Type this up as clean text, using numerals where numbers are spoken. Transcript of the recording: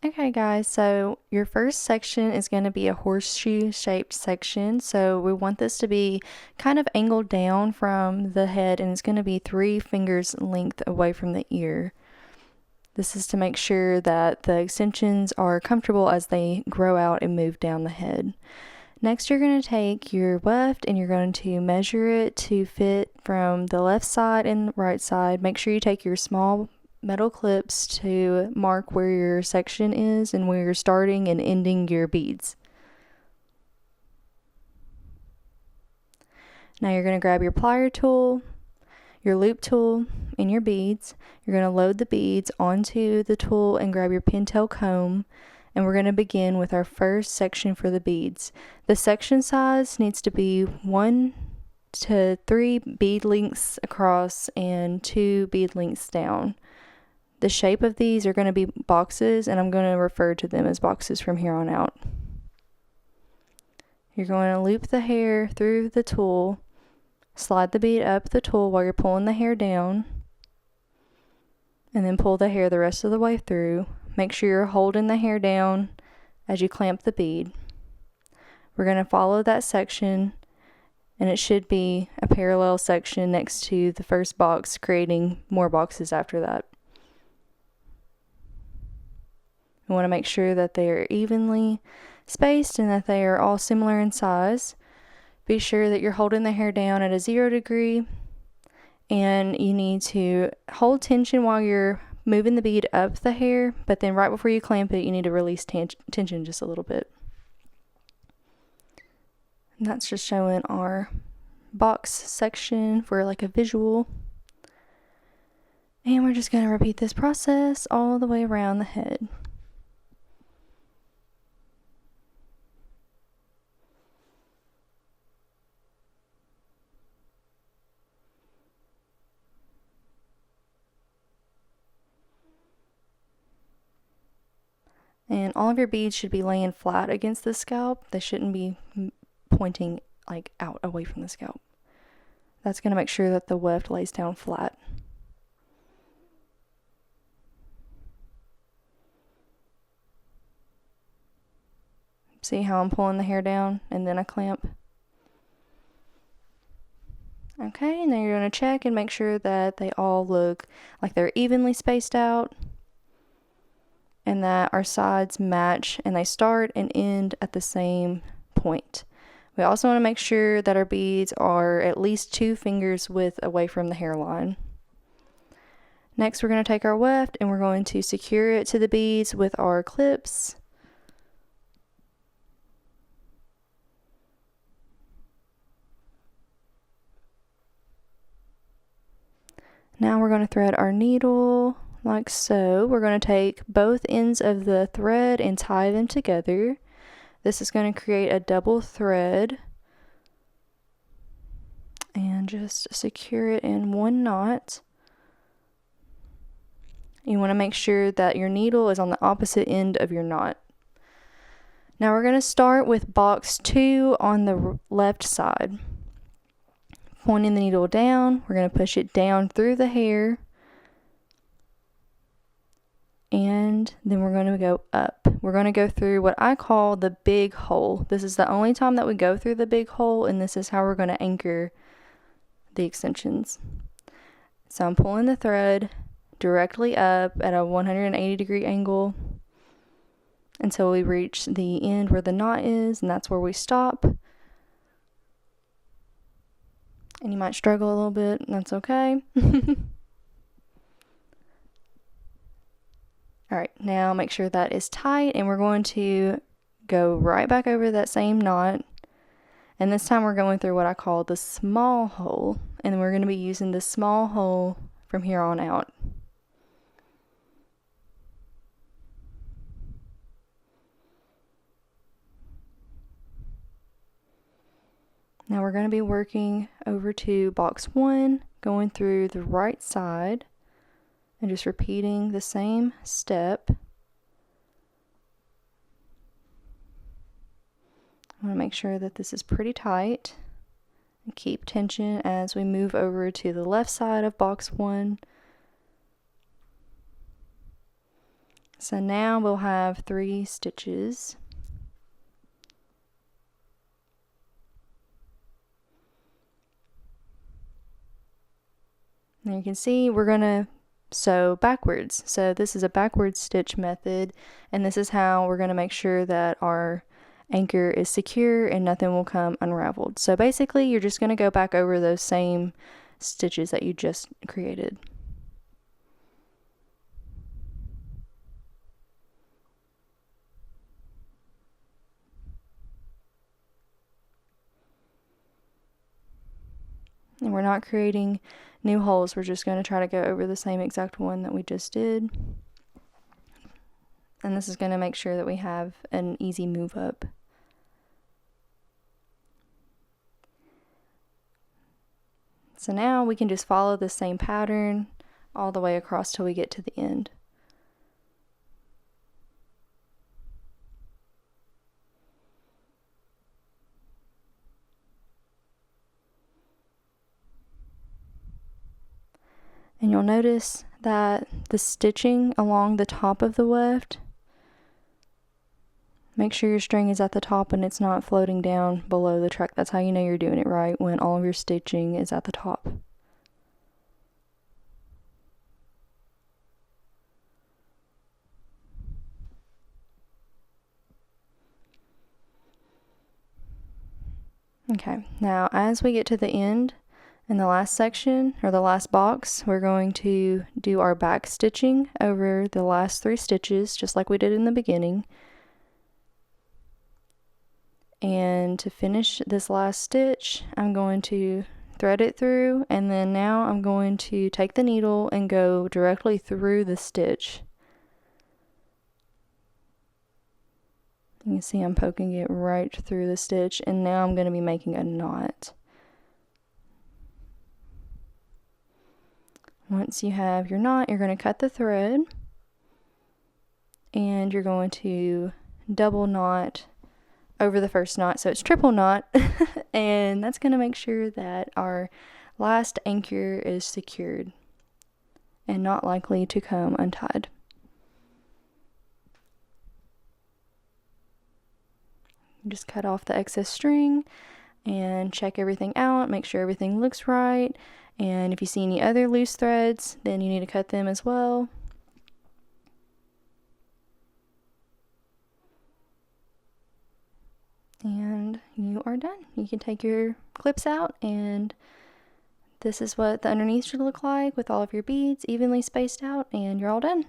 Okay guys, so your first section is going to be a horseshoe shaped section. So we want this to be kind of angled down from the head, and it's going to be 3 fingers length away from the ear. This is to make sure that the extensions are comfortable as they grow out and move down the head. Next, you're going to take your weft and you're going to measure it to fit from the left side and right side. Make sure you take your small metal clips to mark where your section is and where you're starting and ending your beads. Now you're going to grab your plier tool, your loop tool, and your beads. You're going to load the beads onto the tool and grab your pintail comb, and we're going to begin with our first section for the beads. The section size needs to be 1 to 3 bead lengths across and 2 bead lengths down. The shape of these are going to be boxes, and I'm going to refer to them as boxes from here on out. You're going to loop the hair through the tool, slide the bead up the tool while you're pulling the hair down, and then pull the hair the rest of the way through. Make sure you're holding the hair down as you clamp the bead. We're going to follow that section, and it should be a parallel section next to the first box, creating more boxes after that. We want to make sure that they are evenly spaced and that they are all similar in size. Be sure that you're holding the hair down at a 0 degree, and you need to hold tension while you're moving the bead up the hair, but then right before you clamp it, you need to release tension just a little bit. And that's just showing our box section for like a visual. And we're just going to repeat this process all the way around the head. And all of your beads should be laying flat against the scalp. They shouldn't be pointing like out away from the scalp. That's going to make sure that the weft lays down flat. See how I'm pulling the hair down and then I clamp? Okay, and then you're going to check and make sure that they all look like they're evenly spaced out and that our sides match and they start and end at the same point. We also want to make sure that our beads are at least 2 fingers width away from the hairline. Next, we're going to take our weft and we're going to secure it to the beads with our clips. Now we're going to thread our needle like so. We're going to take both ends of the thread and tie them together. This is going to create a double thread. And just secure it in 1 knot. You want to make sure that your needle is on the opposite end of your knot. Now we're going to start with box 2 on the left side. Pointing the needle down, we're going to push it down through the hair, and then we're going to go up. We're going to go through what I call the big hole. This is the only time that we go through the big hole, and this is how we're going to anchor the extensions. So I'm pulling the thread directly up at a 180 degree angle until we reach the end where the knot is, and that's where we stop. And you might struggle a little bit, and that's okay. Alright, now make sure that is tight, and we're going to go right back over that same knot. And this time we're going through what I call the small hole, and we're going to be using the small hole from here on out. Now we're going to be working over to box 1, going through the right side and just repeating the same step. I want to make sure that this is pretty tight and keep tension as we move over to the left side of box 1. So now we'll have 3 stitches. And you can see we're going to sew backwards. So this is a backwards stitch method, and this is how we're going to make sure that our anchor is secure and nothing will come unraveled. So basically you're just going to go back over those same stitches that you just created. And we're not creating new holes, we're just going to try to go over the same exact one that we just did. And this is going to make sure that we have an easy move up. So now we can just follow the same pattern all the way across till we get to the end. And you'll notice that the stitching along the top of the weft, make sure your string is at the top and it's not floating down below the track. That's how you know you're doing it right, when all of your stitching is at the top. Okay, now as we get to the end, in the last section, or the last box, we're going to do our back stitching over the last 3 stitches, just like we did in the beginning. And to finish this last stitch, I'm going to thread it through, and then now I'm going to take the needle and go directly through the stitch. You can see I'm poking it right through the stitch, and now I'm going to be making a knot. Once you have your knot, you're going to cut the thread, and you're going to double knot over the first knot, so it's triple knot, and that's going to make sure that our last anchor is secured and not likely to come untied. Just cut off the excess string and check everything out, make sure everything looks right, and if you see any other loose threads, then you need to cut them as well. And you are done. You can take your clips out, and this is what the underneath should look like with all of your beads evenly spaced out, and you're all done.